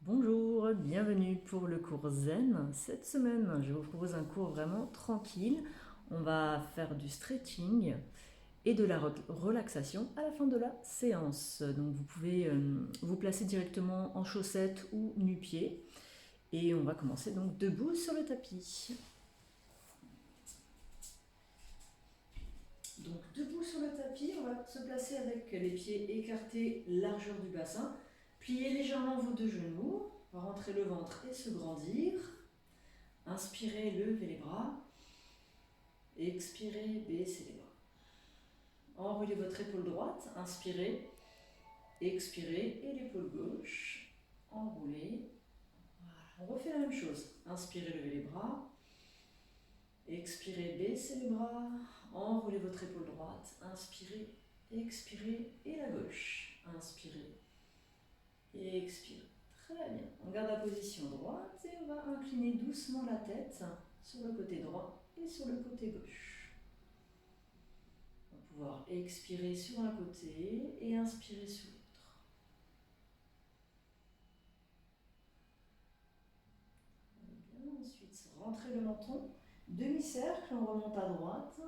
Bonjour, bienvenue pour le cours Zen. Cette semaine, je vous propose un cours vraiment tranquille. On va faire du stretching et de la relaxation à la fin de la séance. Donc vous pouvez vous placer directement en chaussettes ou nu-pieds. Et on va commencer donc debout sur le tapis. Donc debout sur le tapis, on va se placer avec les pieds écartés, largeur du bassin. Pliez légèrement vos deux genoux, rentrer le ventre et se grandir. Inspirez, levez les bras. Expirez, baissez les bras. Enroulez votre épaule droite, inspirez, expirez et l'épaule gauche. Enroulez. Voilà. On refait la même chose. Inspirez, levez les bras. Expirez, baissez les bras. Enroulez votre épaule droite. Inspirez, expirez et la gauche. Inspirez et expirez. Très bien. On garde la position droite et on va incliner doucement la tête sur le côté droit et sur le côté gauche. On va pouvoir expirer sur un côté et inspirer sur l'autre. Ensuite, rentrez le menton. Demi-cercle, on remonte à droite.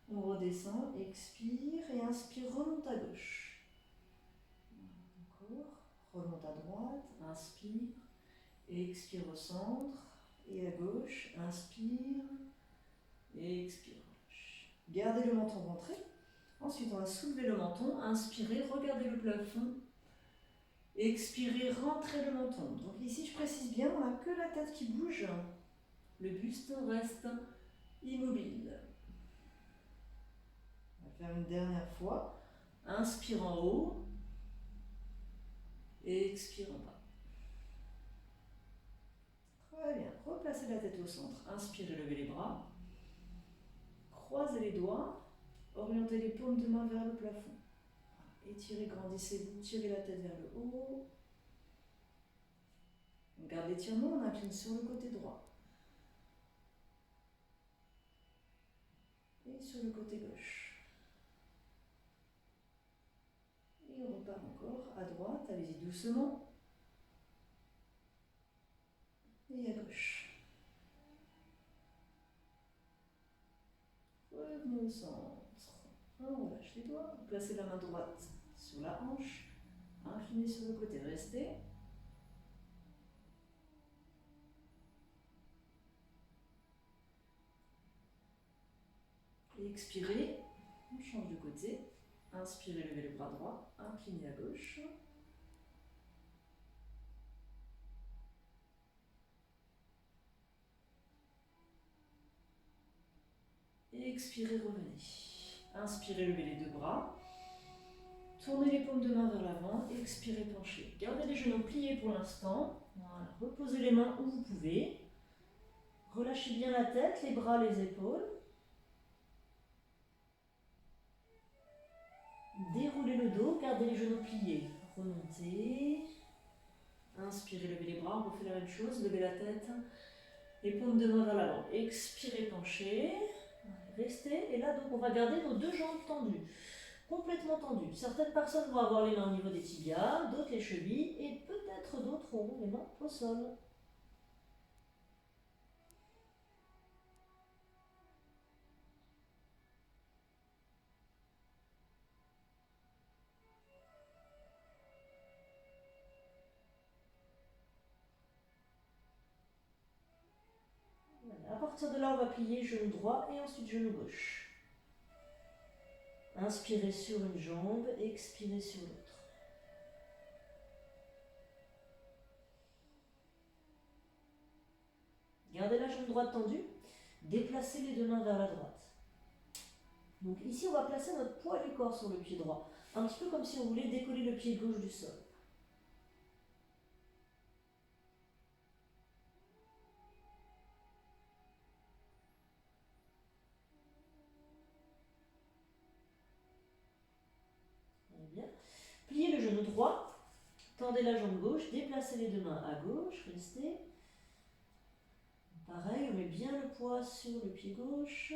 On redescend, expire et inspire, remonte à gauche. Encore, remonte à droite, inspire, expire au centre et à gauche, inspire et expire à gauche. Gardez le menton rentré. Ensuite, on va soulever le menton, inspirez, regardez le plafond, expirez, rentrez le menton. Donc ici, je précise bien, on n'a que la tête qui bouge, le buste reste immobile. On va faire une dernière fois. Inspire en haut et expire en bas. Très bien, replacez la tête au centre, inspirez, levez les bras, croisez les doigts, orientez les paumes de main vers le plafond. Étirez, grandissez-vous, tirez la tête vers le haut. On garde l'étirement, on incline sur le côté droit. Et sur le côté gauche. Et on repart encore à droite, allez-y doucement. Et à gauche. Revenez au centre. On relâche les doigts, placez la main droite sur la hanche, inclinez sur le côté, restez. Et expirez, on change de côté. Inspirez, levez le bras droit, inclinez à gauche. Et expirez, revenez. Inspirez, levez les deux bras. Tournez les paumes de main vers l'avant, expirez, penchez. Gardez les genoux pliés pour l'instant. Voilà. Reposez les mains où vous pouvez. Relâchez bien la tête, les bras, les épaules. Déroulez le dos, gardez les genoux pliés. Remontez. Inspirez, levez les bras, on refait la même chose, levez la tête, les paumes de main vers l'avant. Expirez, penchez. Restez, et là donc on va garder nos deux jambes tendues, complètement tendues. Certaines personnes vont avoir les mains au niveau des tibias, d'autres les chevilles, et peut-être d'autres auront les mains au sol. Voilà. À partir de là, on va plier genou droit et ensuite genou gauche. Inspirez sur une jambe, expirez sur l'autre. Gardez la jambe droite tendue, déplacez les deux mains vers la droite. Donc ici, on va placer notre poids du corps sur le pied droit, un petit peu comme si on voulait décoller le pied gauche du sol. Bien. Pliez le genou droit, tendez la jambe gauche, déplacez les deux mains à gauche, restez. Pareil, on met bien le poids sur le pied gauche.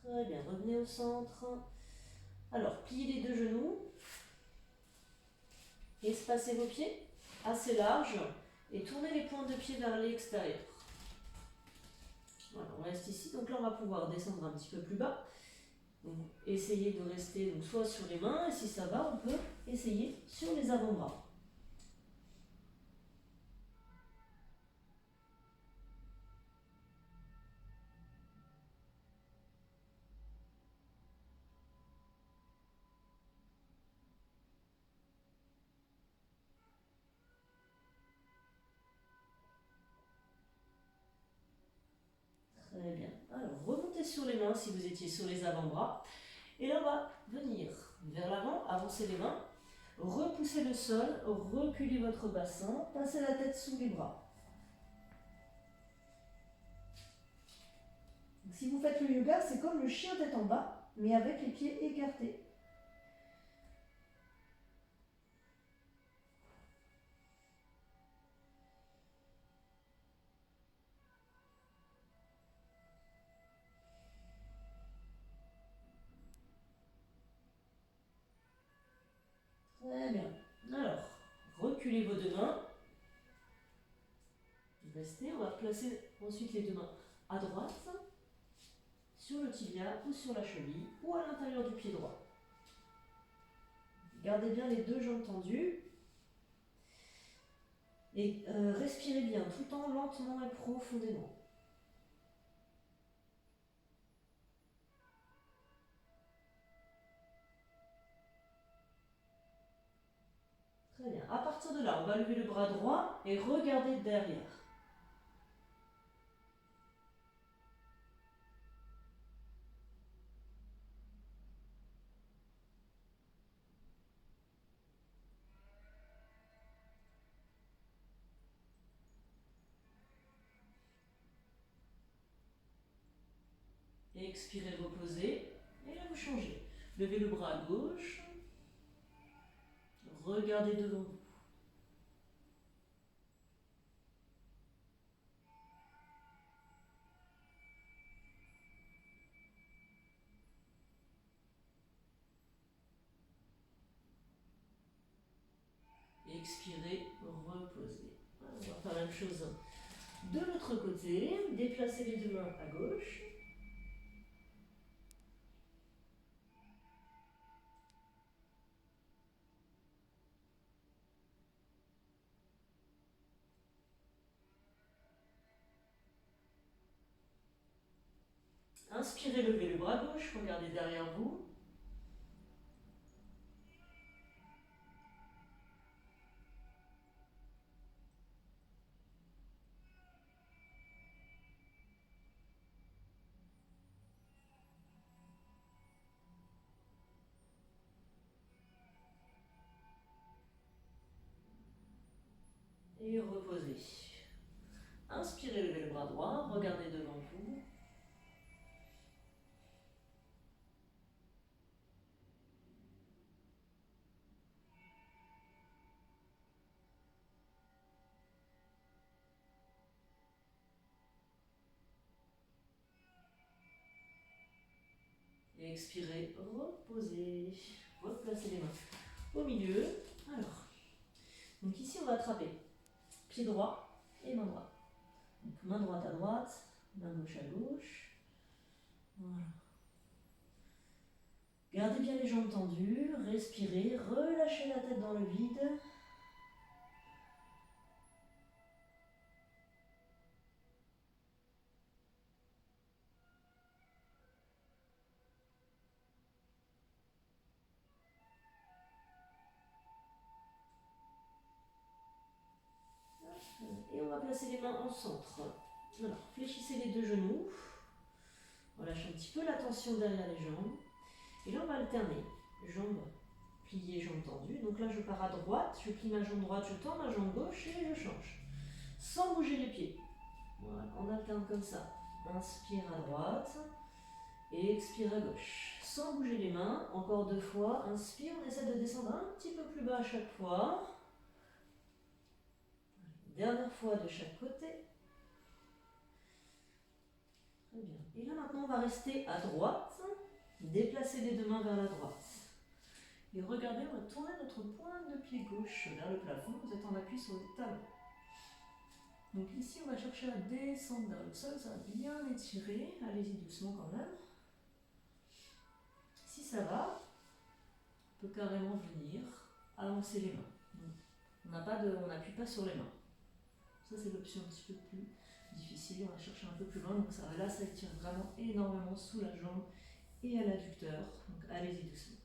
Très bien, revenez au centre. Alors, pliez les deux genoux. Espacez vos pieds assez large et tournez les pointes de pied vers l'extérieur. Voilà, on reste ici. Donc là, on va pouvoir descendre un petit peu plus bas. Donc, essayez de rester donc, soit sur les mains, et si ça va, on peut essayer sur les avant-bras. Très bien. Alors, remontez sur les mains si vous étiez sur les avant-bras. Et là, on va venir vers l'avant, avancer les mains, repoussez le sol, reculez votre bassin, passez la tête sous les bras. Donc, si vous faites le yoga, c'est comme le chien tête en bas, mais avec les pieds écartés. Très bien. Alors, reculez vos deux mains. Restez, on va placer ensuite les deux mains à droite, sur le tibia ou sur la cheville, ou à l'intérieur du pied droit. Gardez bien les deux jambes tendues. Et respirez bien, tout en lentement et profondément. Très bien. À partir de là, on va lever le bras droit et regarder derrière. Expirez, reposez. Et là, vous changez. Levez le bras à gauche. Regardez devant vous. Expirez, reposez. On va faire la même chose de l'autre côté. Déplacez les deux mains à gauche. Inspirez, levez le bras gauche. Regardez derrière vous. Et reposez. Inspirez, levez le bras droit. Regardez devant vous. Et expirez, reposez. Replacez les mains au milieu. Alors, donc ici on va attraper pied droit et main droite. Donc main droite à droite, main gauche à gauche. Voilà. Gardez bien les jambes tendues, respirez, relâchez la tête dans le vide. Et on va placer les mains en centre. Alors, fléchissez les deux genoux. Relâchez un petit peu la tension derrière les jambes. Et là, on va alterner. Jambes pliées, jambes tendues. Donc là, je pars à droite, je plie ma jambe droite, je tends ma jambe gauche et je change. Sans bouger les pieds. Voilà, on alterne comme ça. Inspire à droite et expire à gauche. Sans bouger les mains, encore deux fois. Inspire, on essaie de descendre un petit peu plus bas à chaque fois. Dernière fois de chaque côté. Très bien. Et là maintenant on va rester à droite, déplacer les deux mains vers la droite. Et regardez, on va tourner notre pointe de pied gauche vers le plafond, vous êtes en appui sur les talons. Donc ici on va chercher à descendre vers le sol, ça va bien étirer, allez-y doucement quand même. Si ça va, on peut carrément venir avancer les mains. Donc, on n'appuie pas sur les mains. Ça c'est l'option un petit peu plus difficile, on va chercher un peu plus loin, donc là ça étire vraiment énormément sous la jambe et à l'adducteur, donc allez-y doucement.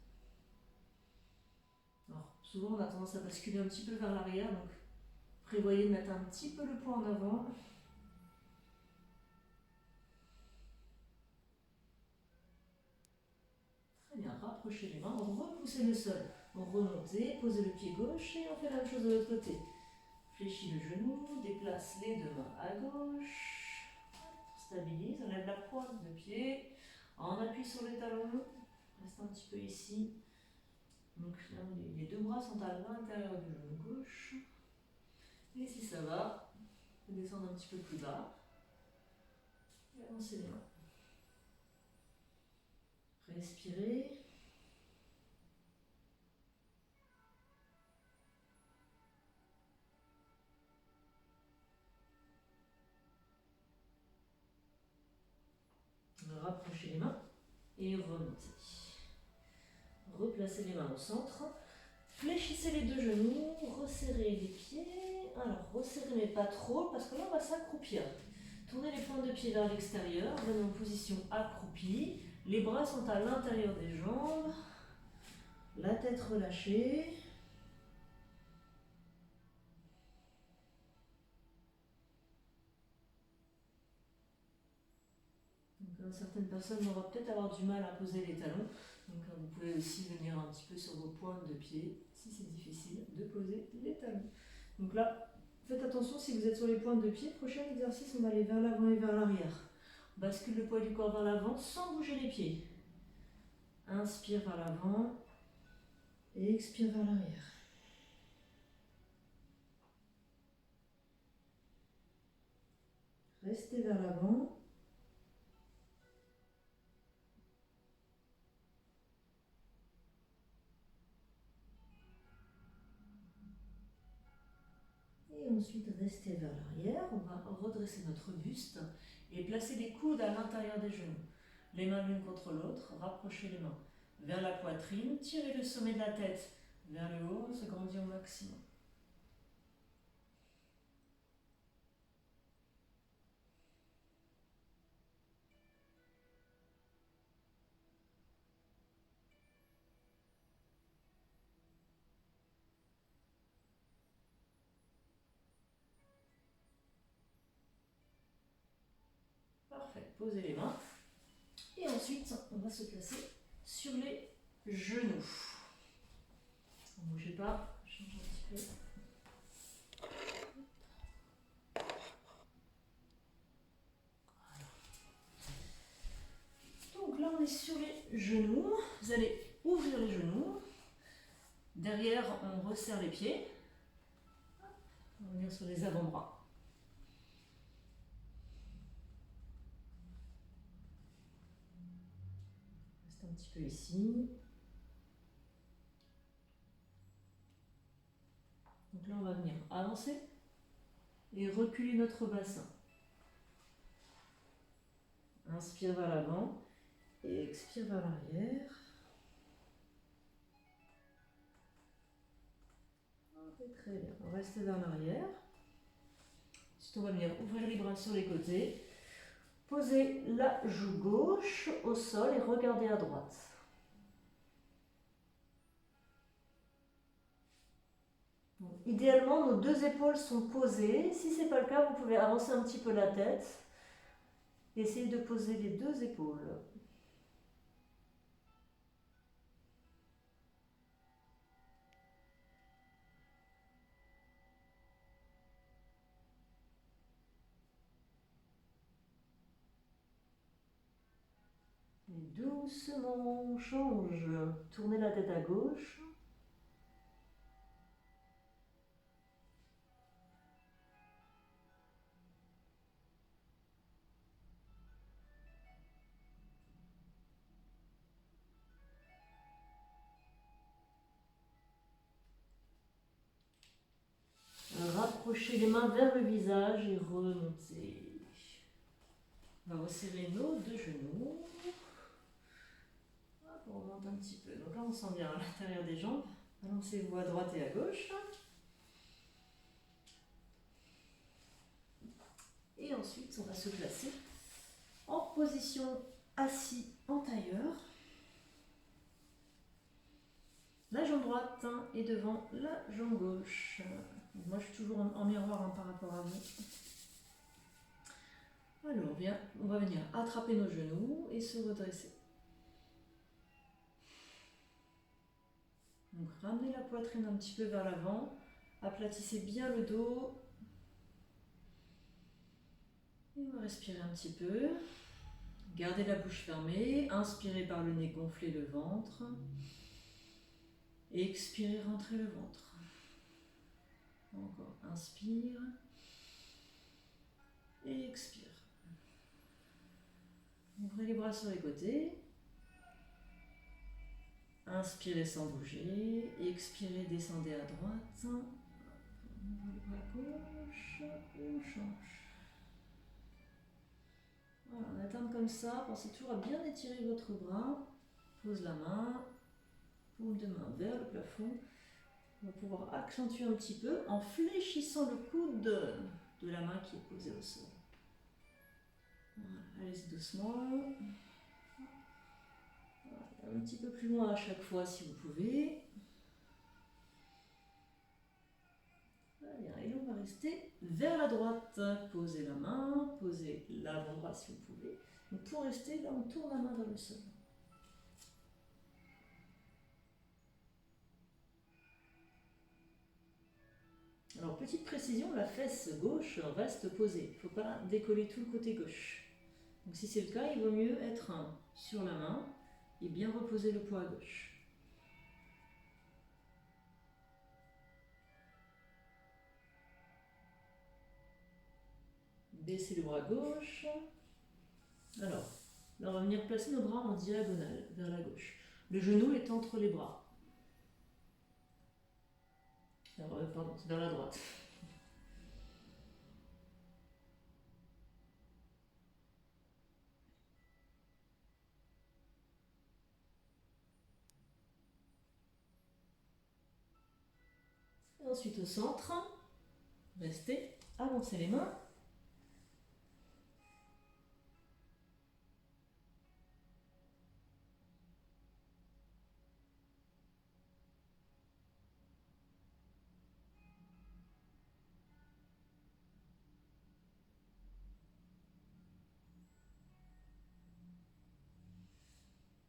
Alors souvent on a tendance à basculer un petit peu vers l'arrière, donc prévoyez de mettre un petit peu le poids en avant. Très bien, rapprochez les mains, repoussez le sol, remontez, posez le pied gauche et on fait la même chose de l'autre côté. Fléchis le genou, déplace les deux mains à gauche, stabilise, on lève la pointe de pied, en appui sur les talons, reste un petit peu ici. Donc là, les deux bras sont à l'intérieur du genou gauche. Et si ça va, on peut descendre un petit peu plus bas et avancer les mains. Respirez. Rapprochez les mains et remontez. Replacez les mains au centre. Fléchissez les deux genoux, resserrez les pieds. Alors, resserrez mais pas trop parce que là, on va s'accroupir. Tournez les pointes de pied vers l'extérieur, venez en position accroupie. Les bras sont à l'intérieur des jambes. La tête relâchée. Donc, certaines personnes vont peut-être avoir du mal à poser les talons. Donc vous pouvez aussi venir un petit peu sur vos pointes de pied, si c'est difficile de poser les talons. Donc là, faites attention si vous êtes sur les pointes de pied. Prochain exercice, on va aller vers l'avant et vers l'arrière. On bascule le poids du corps vers l'avant sans bouger les pieds. Inspire vers l'avant et expire vers l'arrière. Restez vers l'avant. Et ensuite, restez vers l'arrière. On va redresser notre buste et placer les coudes à l'intérieur des genoux. Les mains l'une contre l'autre, rapprochez les mains vers la poitrine, tirez le sommet de la tête vers le haut, on se grandit au maximum. Parfait, posez les mains. Et ensuite, on va se placer sur les genoux. Ne bougez pas, je change un petit peu. Donc là, on est sur les genoux. Vous allez ouvrir les genoux. Derrière, on resserre les pieds. On va venir sur les avant-bras. Reste un petit peu ici. Donc là, on va venir avancer et reculer notre bassin. Inspire vers l'avant et expire vers l'arrière. Très bien, on reste vers l'arrière. Ensuite, on va venir ouvrir les bras sur les côtés. Posez la joue gauche au sol et regardez à droite. Donc, idéalement, nos deux épaules sont posées. Si ce n'est pas le cas, vous pouvez avancer un petit peu la tête. Essayez de poser les deux épaules. Et doucement, on change. Tournez la tête à gauche. rapprocher les mains vers le visage et remonter. On va resserrer nos deux genoux. Hop, on remonte un petit peu. Donc là, on sent bien à l'intérieur des jambes. Balancez-vous à droite et à gauche. Et ensuite, on va se placer en position assis en tailleur. La jambe droite est devant la jambe gauche. Donc moi, je suis toujours en miroir par rapport à vous. Alors, on va venir attraper nos genoux et se redresser. Donc, ramenez la poitrine un petit peu vers l'avant. Aplatissez bien le dos. Et on va respirer un petit peu. Gardez la bouche fermée. Inspirez par le nez, gonflez le ventre. Et expirez, rentrez le ventre. Encore, inspire. Et expire. Ouvrez les bras sur les côtés. Inspirez sans bouger. Expirez, descendez à droite. Ouvrez les bras à gauche. On change. Voilà, on alterne comme ça. Pensez toujours à bien étirer votre bras. Pose la main. Paume de main vers le plafond. On va pouvoir accentuer un petit peu en fléchissant le coude de la main qui est posée au sol. Voilà, allez-y doucement. Voilà, un petit peu plus loin à chaque fois si vous pouvez. Allez, et on va rester vers la droite. Posez la main, posez l'avant-bras si vous pouvez. Donc pour rester, là on tourne la main vers le sol. Alors petite précision, la fesse gauche reste posée. Il ne faut pas décoller tout le côté gauche. Donc si c'est le cas, il vaut mieux être sur la main et bien reposer le poids à gauche. Baissez le bras gauche. Alors, là on va venir placer nos bras en diagonale vers la gauche. Le genou est entre les bras. Alors, pardon, c'est vers la droite. Et ensuite au centre, restez, avancez les mains.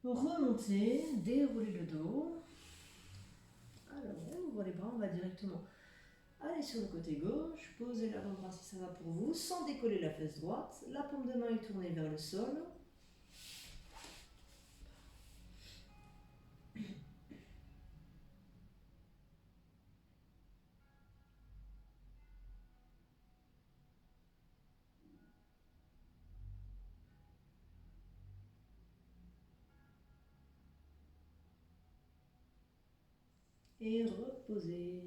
Remontez, déroulez le dos. Alors, on ouvre les bras, on va directement aller sur le côté gauche, posez l'avant-bras si ça va pour vous, sans décoller la fesse droite. La paume de main est tournée vers le sol. Et reposez.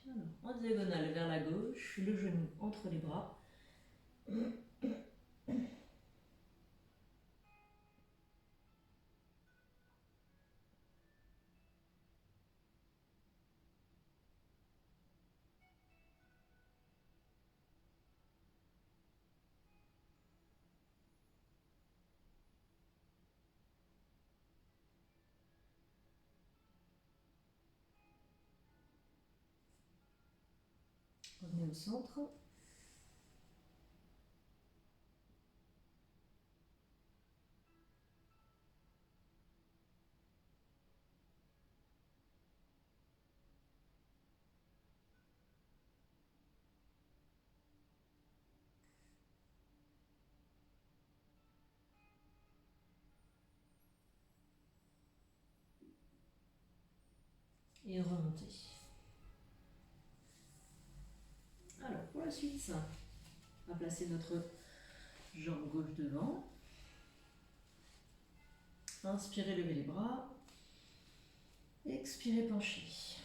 Alors, en diagonale vers la gauche, le genou entre les bras. Revenez au centre. Et remontez. Alors, pour la suite, on va placer notre jambe gauche devant. Inspirez, levez les bras. Expirez, penchez.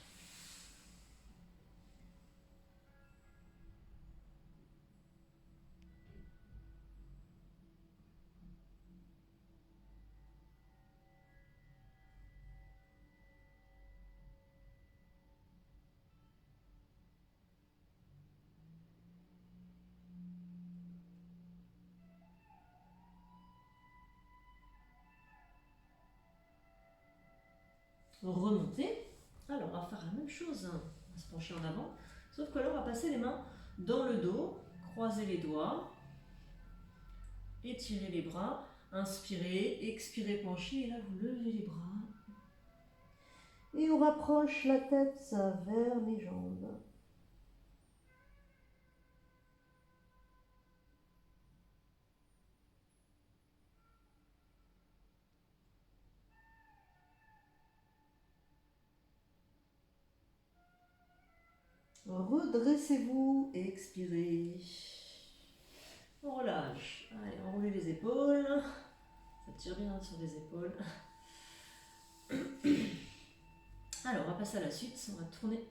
remonter. Alors, on va faire la même chose. On va se pencher en avant. Sauf que là, on va passer les mains dans le dos, croiser les doigts, étirer les bras, inspirez, expirez, penchez, et là, vous levez les bras. Et on rapproche la tête vers les jambes. Redressez-vous et expirez. On relâche. Allez, enroulez les épaules. Ça tire bien sur les épaules. Alors, on va passer à la suite. On va tourner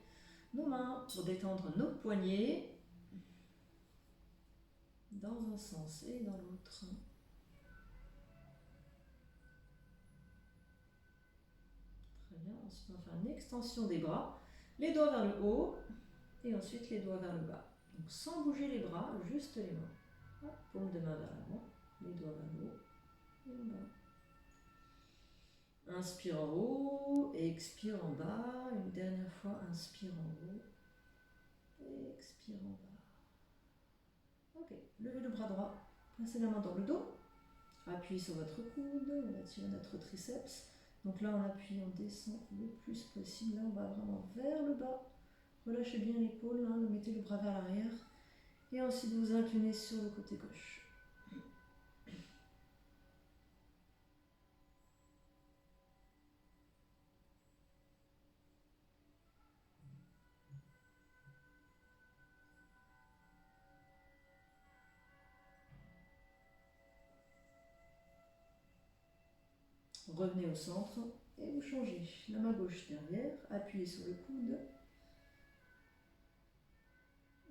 nos mains pour détendre nos poignets dans un sens et dans l'autre. Très bien. Ensuite, on va faire une extension des bras. Les doigts vers le haut et ensuite les doigts vers le bas. Donc, sans bouger les bras, juste les mains. Hop, paume de main vers l'avant, les doigts vers le haut et en bas. Inspire en haut, expire en bas. Une dernière fois, inspire en haut, expire en bas. Ok, levez le bras droit, placez la main dans le dos, appuyez sur votre coude, on va tirer notre triceps. Donc là, on appuie, on descend le plus possible. Là, on va vraiment vers le bas. Relâchez bien l'épaule, hein, mettez le bras vers l'arrière. Et ensuite, vous inclinez sur le côté gauche. Revenez au centre et vous changez. La main gauche derrière, appuyez sur le coude.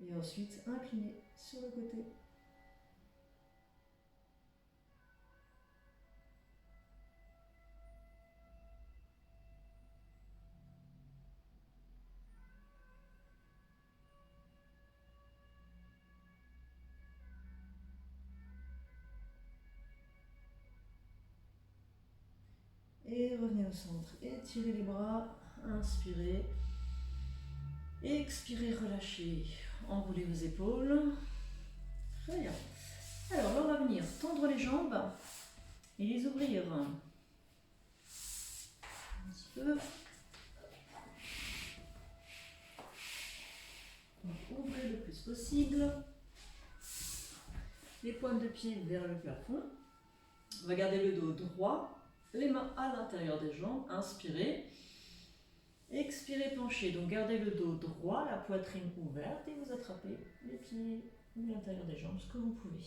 Et ensuite, inclinez sur le côté. Et revenez au centre. Étirez les bras, inspirez. Expirez, relâchez. Enroulez vos épaules. Très bien. Alors là, on va venir tendre les jambes et les ouvrir un petit peu. Donc, ouvrez le plus possible. Les pointes de pied vers le plafond. On va garder le dos droit. Les mains à l'intérieur des jambes. Inspirez. Expirez, penchez. Donc gardez le dos droit, la poitrine ouverte et vous attrapez les pieds ou l'intérieur des jambes, ce que vous pouvez.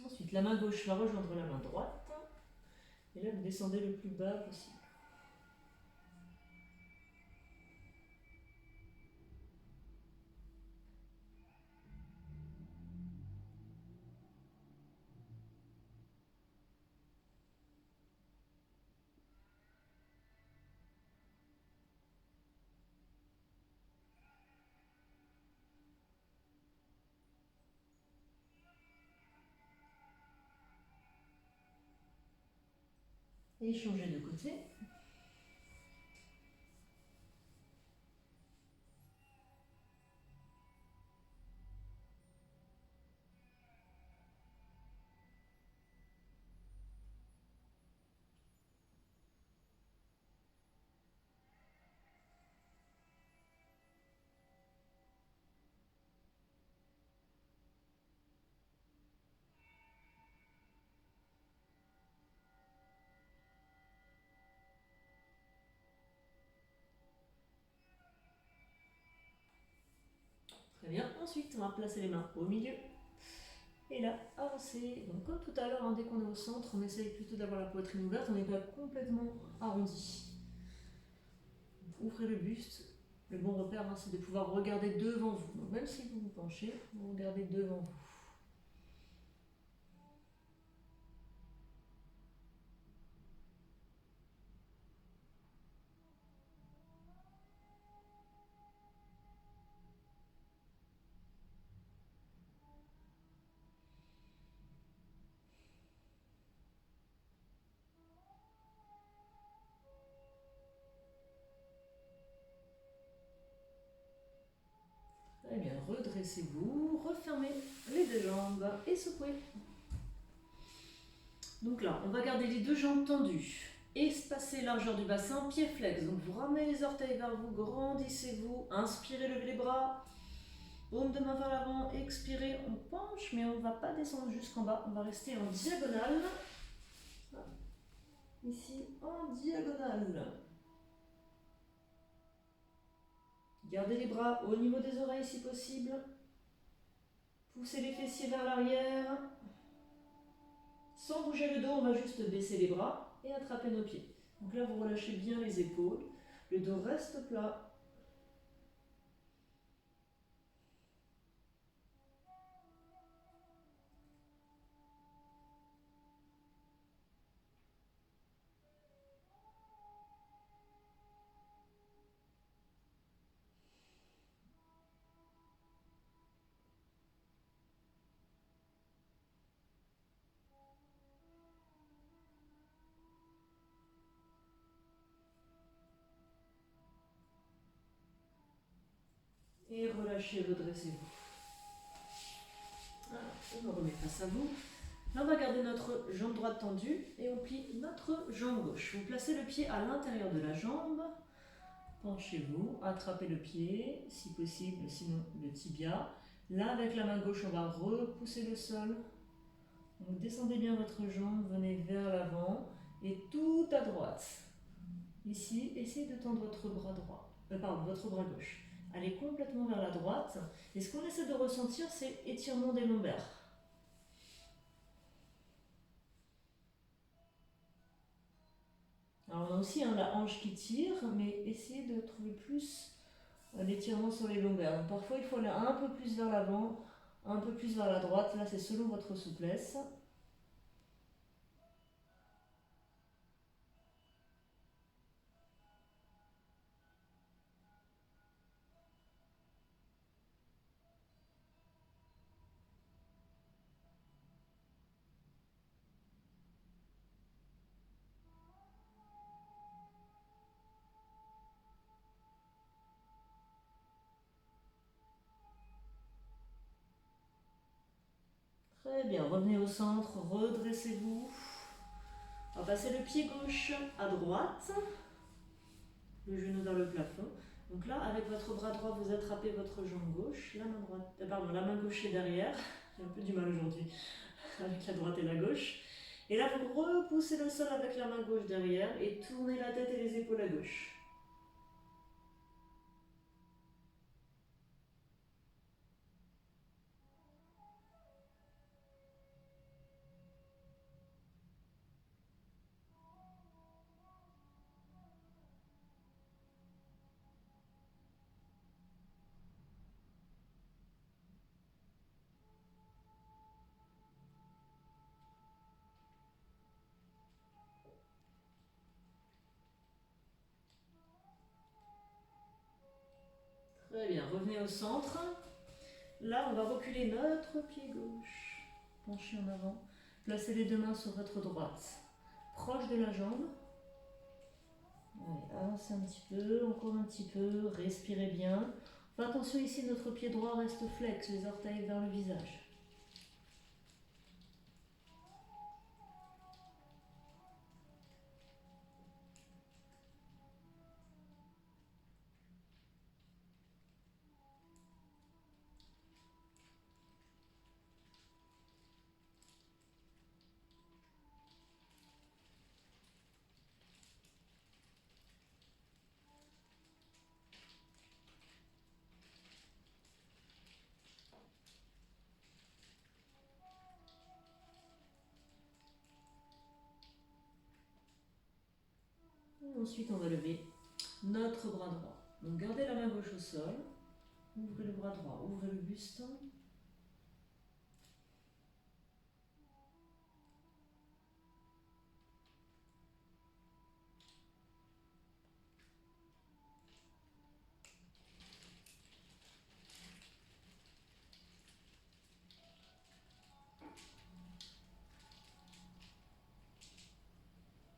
Ensuite, la main gauche va rejoindre la main droite. Et là, vous descendez le plus bas possible. Et changez de côté. Très bien. Ensuite, on va placer les mains au milieu. Et là, avancez. Donc comme tout à l'heure, hein, dès qu'on est au centre, on essaye plutôt d'avoir la poitrine ouverte. On n'est pas complètement arrondi. Ouvrez le buste. Le bon repère, hein, c'est de pouvoir regarder devant vous. Donc même si vous vous penchez, vous regardez devant vous. Très bien, redressez-vous, refermez les deux jambes et secouez. Donc là, on va garder les deux jambes tendues. Espacez largeur du bassin, pied flex. Donc vous ramenez les orteils vers vous, grandissez-vous, inspirez, levez les bras. Paume de main vers l'avant, expirez, on penche, mais on ne va pas descendre jusqu'en bas, on va rester en diagonale. Ici, en diagonale. Gardez les bras au niveau des oreilles si possible. Poussez les fessiers vers l'arrière. Sans bouger le dos, on va juste baisser les bras et attraper nos pieds. Donc là, vous relâchez bien les épaules. Le dos reste plat. Et relâchez, redressez-vous. On me remet face à vous. Là, on va garder notre jambe droite tendue et on plie notre jambe gauche. Vous placez le pied à l'intérieur de la jambe. Penchez-vous, attrapez le pied, si possible, sinon le tibia. Là, avec la main gauche, on va repousser le sol. Donc, descendez bien votre jambe, venez vers l'avant et tout à droite. Ici, essayez de tendre votre bras droit, votre bras gauche. Allez complètement vers la droite. Et ce qu'on essaie de ressentir, c'est étirement des lombaires. Alors on a aussi la hanche qui tire, mais essayez de trouver plus l'étirement sur les lombaires. Donc parfois il faut aller un peu plus vers l'avant, un peu plus vers la droite. Là c'est selon votre souplesse. Très bien, revenez au centre, redressez-vous. On va passer le pied gauche à droite, le genou vers le plafond. Donc là, avec votre bras droit, vous attrapez votre jambe gauche, la main gauche est derrière. J'ai un peu du mal aujourd'hui avec la droite et la gauche. Et là, vous repoussez le sol avec la main gauche derrière et tournez la tête et les épaules à gauche. Très bien, revenez au centre. Là, on va reculer notre pied gauche. Penchez en avant. Placez les deux mains sur votre droite. Proche de la jambe. Allez, avancez un petit peu, encore un petit peu. Respirez bien. Faites attention ici, notre pied droit reste flex, les orteils vers le visage. Et ensuite, on va lever notre bras droit. Donc gardez la main gauche au sol, ouvrez le bras droit, ouvrez le buste.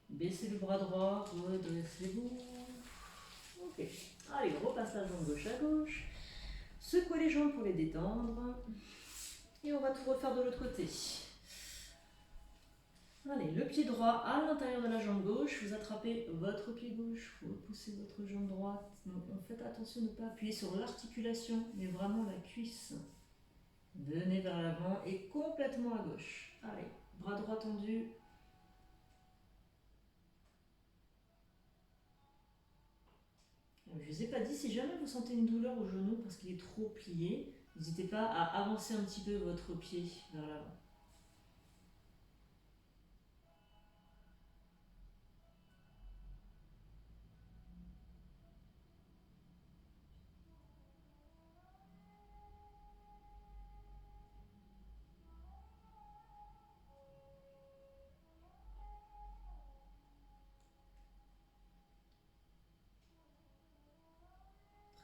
Baissez le bras droit, redressez-vous. Ok. Allez, on repasse la jambe gauche à gauche. Secouez les jambes pour les détendre. Et on va tout refaire de l'autre côté. Allez, le pied droit à l'intérieur de la jambe gauche. Vous attrapez votre pied gauche. Vous repoussez votre jambe droite. Donc, faites attention de ne pas appuyer sur l'articulation, mais vraiment la cuisse. Venez vers l'avant et complètement à gauche. Allez, bras droit tendu. Je ne vous ai pas dit, si jamais vous sentez une douleur au genou parce qu'il est trop plié, n'hésitez pas à avancer un petit peu votre pied vers l'avant.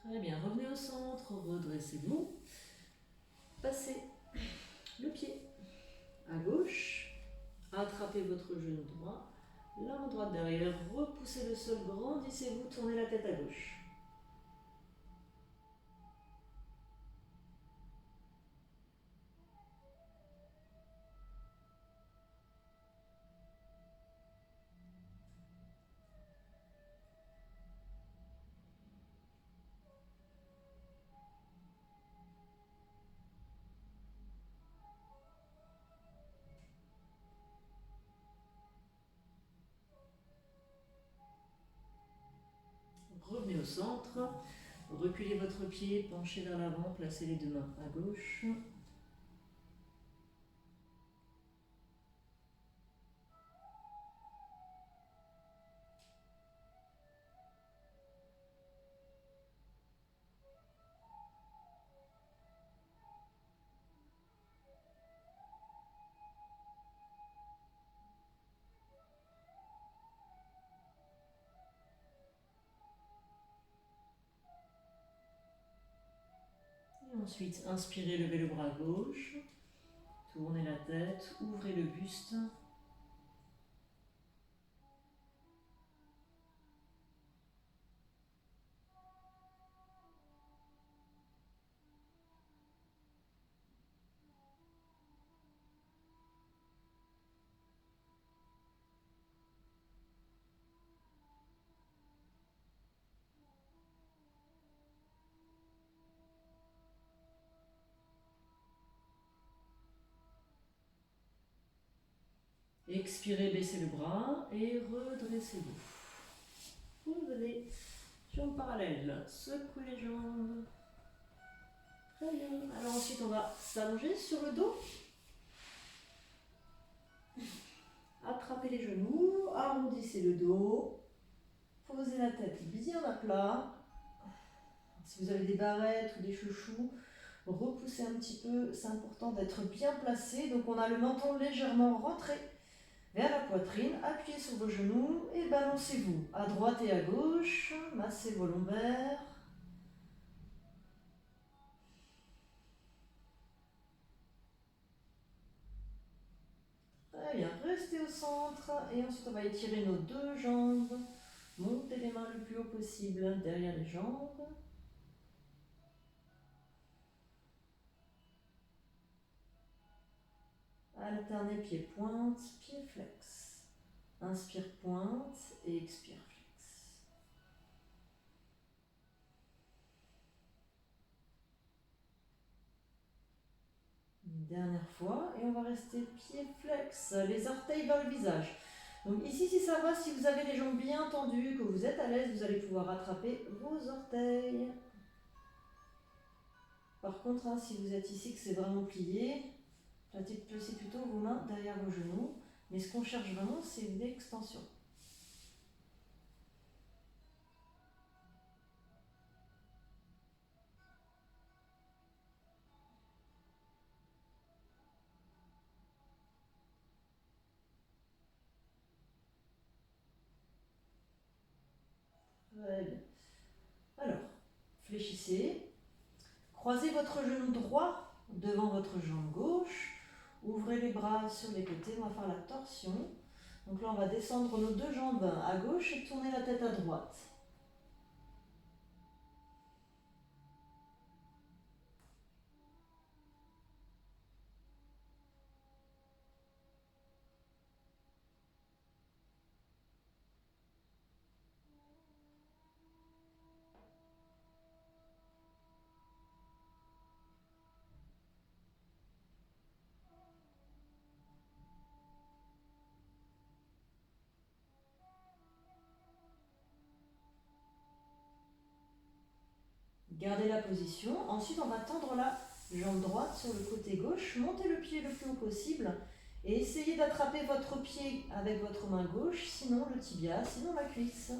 Très bien, revenez au centre, redressez-vous. Passez le pied à gauche, attrapez votre genou droit, la main droite derrière, repoussez le sol, grandissez-vous, tournez la tête à gauche. Revenez au centre, reculez votre pied, penchez vers l'avant, placez les deux mains à gauche. Et ensuite, inspirez, levez le bras gauche, tournez la tête, ouvrez le buste. Expirez, baissez le bras et redressez-vous. Revenez, jambes parallèles, secouez les jambes. Très bien. Alors ensuite, on va s'allonger sur le dos. Attrapez les genoux, arrondissez le dos. Posez la tête bien à plat. Si vous avez des barrettes ou des chouchous, repoussez un petit peu. C'est important d'être bien placé. Donc on a le menton légèrement rentré vers la poitrine, appuyez sur vos genoux et balancez-vous à droite et à gauche, massez vos lombaires. Très bien, restez au centre et ensuite on va étirer nos deux jambes, montez les mains le plus haut possible derrière les jambes. Alternez pied-pointe, pied-flex. Inspire pointe et expire flex. Une dernière fois et on va rester pied-flex, les orteils vers le visage. Donc ici, si ça va, si vous avez les jambes bien tendues, que vous êtes à l'aise, vous allez pouvoir rattraper vos orteils. Par contre, hein, si vous êtes ici, que c'est vraiment plié, placez plutôt vos mains derrière vos genoux. Mais ce qu'on cherche vraiment, c'est une extension. Très bien. Alors, fléchissez. Croisez votre genou droit devant votre jambe gauche. Ouvrez les bras sur les côtés. On va faire la torsion. Donc là, on va descendre nos deux jambes à gauche et tourner la tête à droite. Gardez la position. Ensuite, on va tendre la jambe droite sur le côté gauche. Montez le pied le plus haut possible. Et essayez d'attraper votre pied avec votre main gauche, sinon le tibia, sinon la cuisse.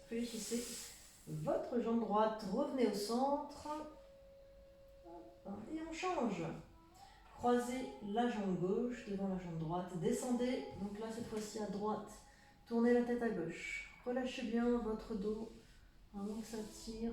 Fléchissez votre jambe droite, revenez au centre. Et on change. Croisez la jambe gauche devant la jambe droite. Descendez, donc là cette fois-ci à droite. Tournez la tête à gauche. Relâchez bien votre dos, vraiment que ça tire.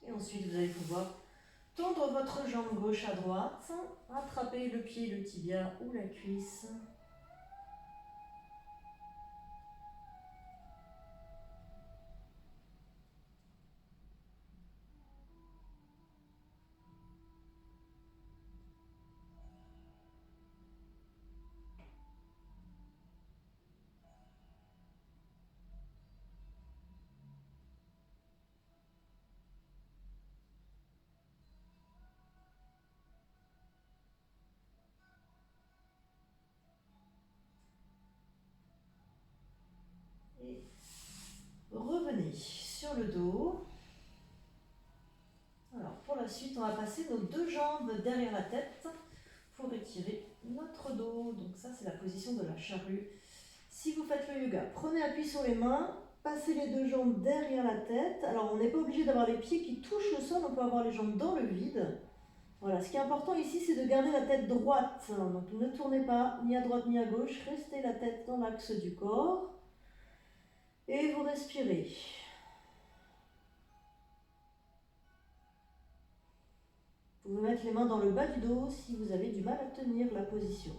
Et ensuite, vous allez pouvoir tendre votre jambe gauche à droite, attraper le pied, le tibia ou la cuisse. Et revenez sur le dos. Alors pour la suite, on va passer nos deux jambes derrière la tête pour étirer notre dos. Donc ça, c'est la position de la charrue. Si vous faites le yoga, prenez appui sur les mains, passez les deux jambes derrière la tête. Alors on n'est pas obligé d'avoir les pieds qui touchent le sol, on peut avoir les jambes dans le vide. Voilà, ce qui est important ici, c'est de garder la tête droite. Donc ne tournez pas ni à droite ni à gauche, restez la tête dans l'axe du corps. Et vous respirez. Vous pouvez mettre les mains dans le bas du dos si vous avez du mal à tenir la position.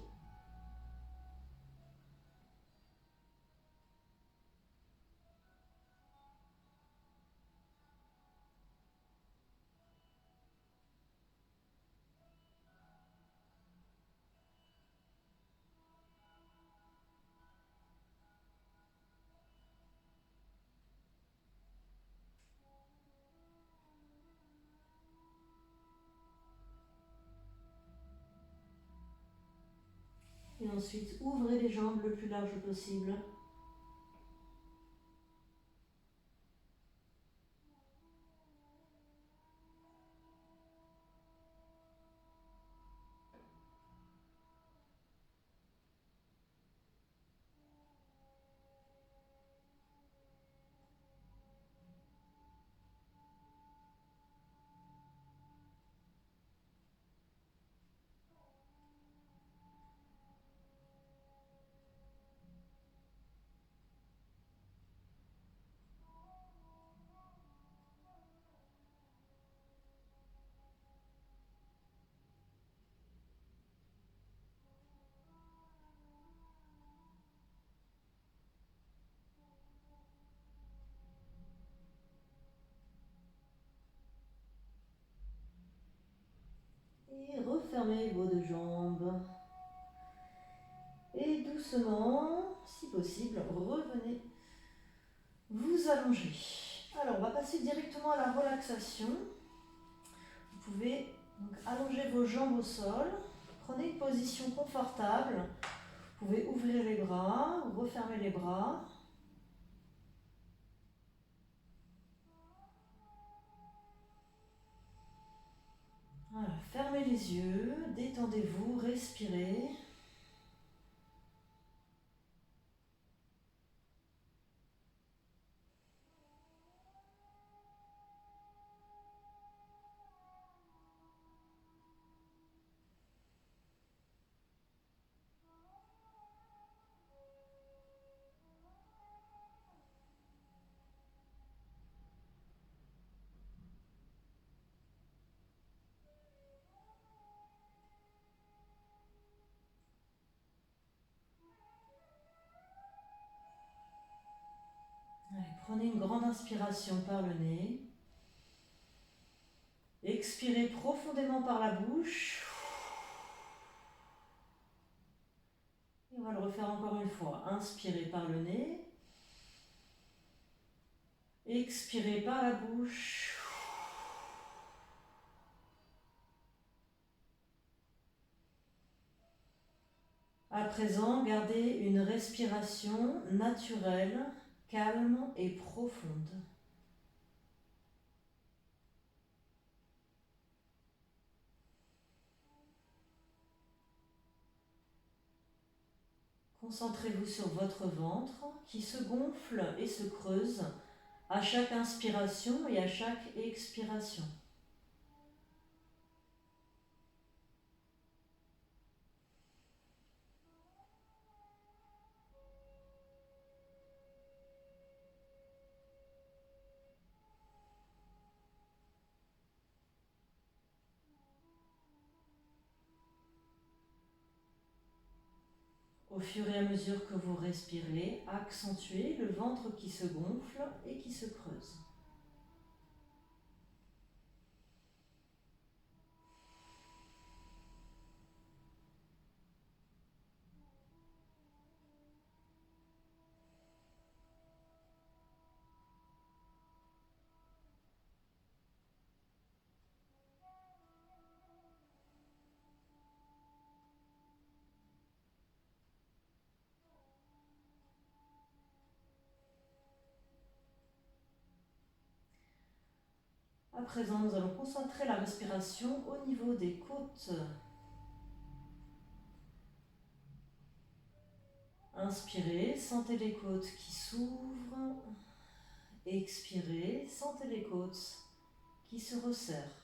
Et ensuite, ouvrez les jambes le plus large possible. refermez vos deux jambes. Et doucement, si possible, revenez vous allonger. Alors, on va passer directement à la relaxation. Vous pouvez donc allonger vos jambes au sol. Prenez une position confortable. Vous pouvez ouvrir les bras ou refermer les bras. Voilà, fermez les yeux, détendez-vous, respirez. Allez, prenez une grande inspiration par le nez. Expirez profondément par la bouche. Et on va le refaire encore une fois. Inspirez par le nez. Expirez par la bouche. À présent, gardez une respiration naturelle, calme et profonde. Concentrez-vous sur votre ventre qui se gonfle et se creuse à chaque inspiration et à chaque expiration. Au fur et à mesure que vous respirez, accentuez le ventre qui se gonfle et qui se creuse. À présent, nous allons concentrer la respiration au niveau des côtes. Inspirez, sentez les côtes qui s'ouvrent. Expirez, sentez les côtes qui se resserrent.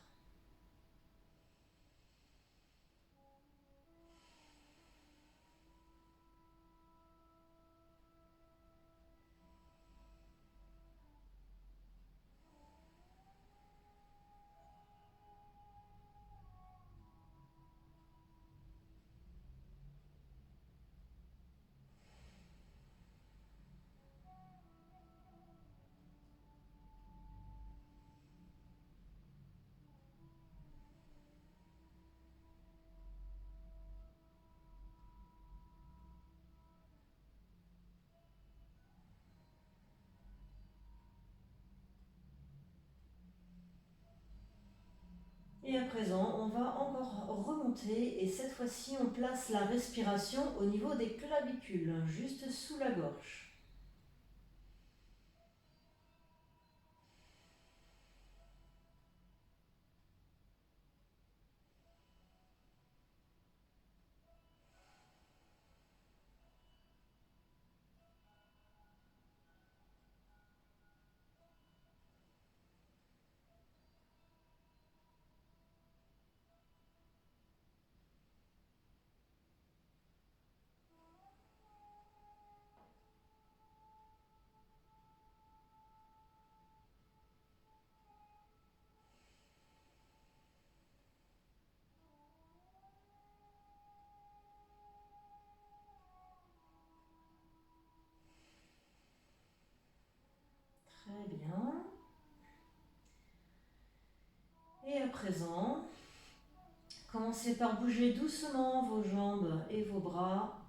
Et à présent, on va encore remonter et cette fois-ci, on place la respiration au niveau des clavicules, juste sous la gorge. Très bien. Et à présent, Commencez par bouger doucement vos jambes et vos bras,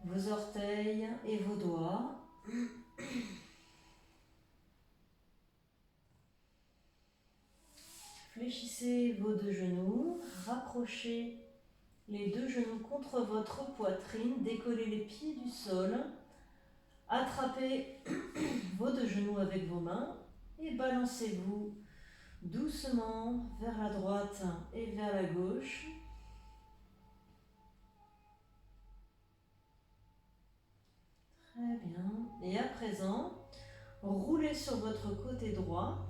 vos orteils et vos doigts. Fléchissez vos deux genoux, rapprochez les deux genoux contre votre poitrine, décollez les pieds du sol, attrapez vos deux genoux avec vos mains et balancez-vous doucement vers la droite et vers la gauche. Très bien. Et à présent, roulez sur votre côté droit.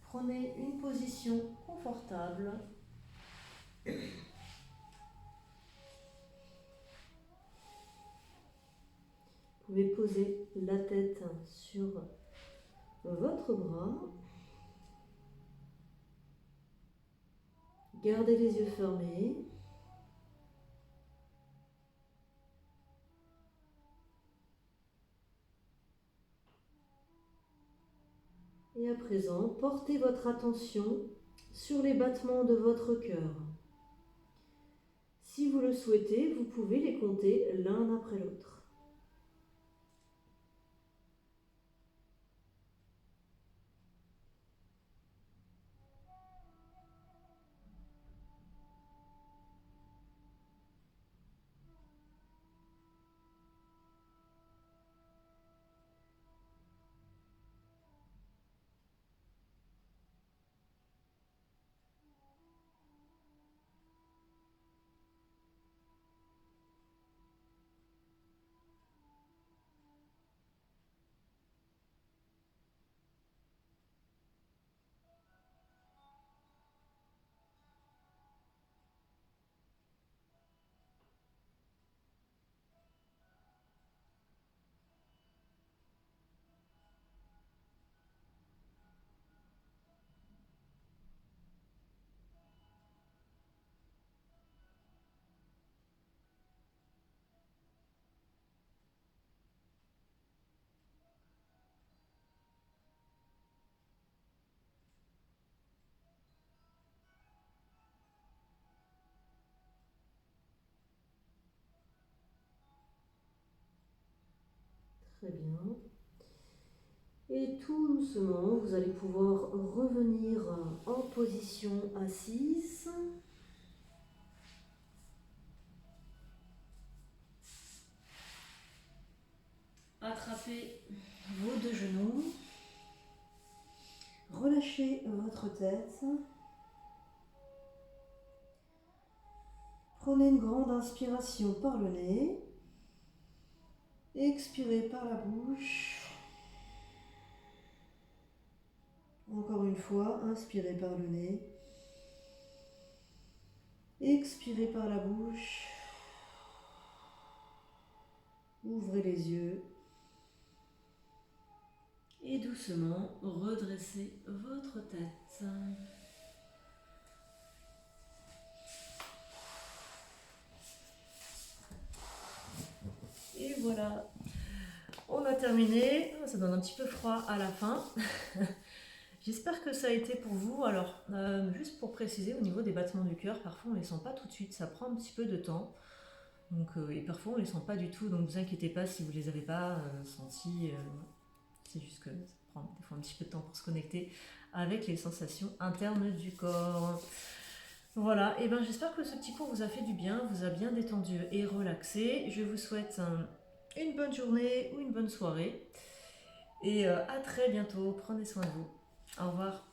Prenez une position confortable. Vous pouvez poser la tête sur votre bras. Gardez les yeux fermés. Et à présent, portez votre attention sur les battements de votre cœur. Si vous le souhaitez, vous pouvez les compter l'un après l'autre. Très bien. Et tout doucement, vous allez pouvoir revenir en position assise. Attrapez vos deux genoux. Relâchez votre tête. Prenez une grande inspiration par le nez. Expirez par la bouche. Encore une fois, inspirez par le nez. Expirez par la bouche. Ouvrez les yeux. Et doucement, redressez votre tête. Et voilà, on a terminé. Ça donne un petit peu froid à la fin. J'espère que ça a été pour vous. Alors, juste pour préciser, au niveau des battements du cœur, parfois on ne les sent pas tout de suite, ça prend un petit peu de temps. Donc, et parfois on ne les sent pas du tout, donc ne vous inquiétez pas si vous ne les avez pas sentis. C'est juste que ça prend des fois un petit peu de temps pour se connecter avec les sensations internes du corps. Voilà, et ben j'espère que ce petit cours vous a fait du bien, vous a bien détendu et relaxé. Je vous souhaite une bonne journée ou une bonne soirée. Et à très bientôt, prenez soin de vous. Au revoir.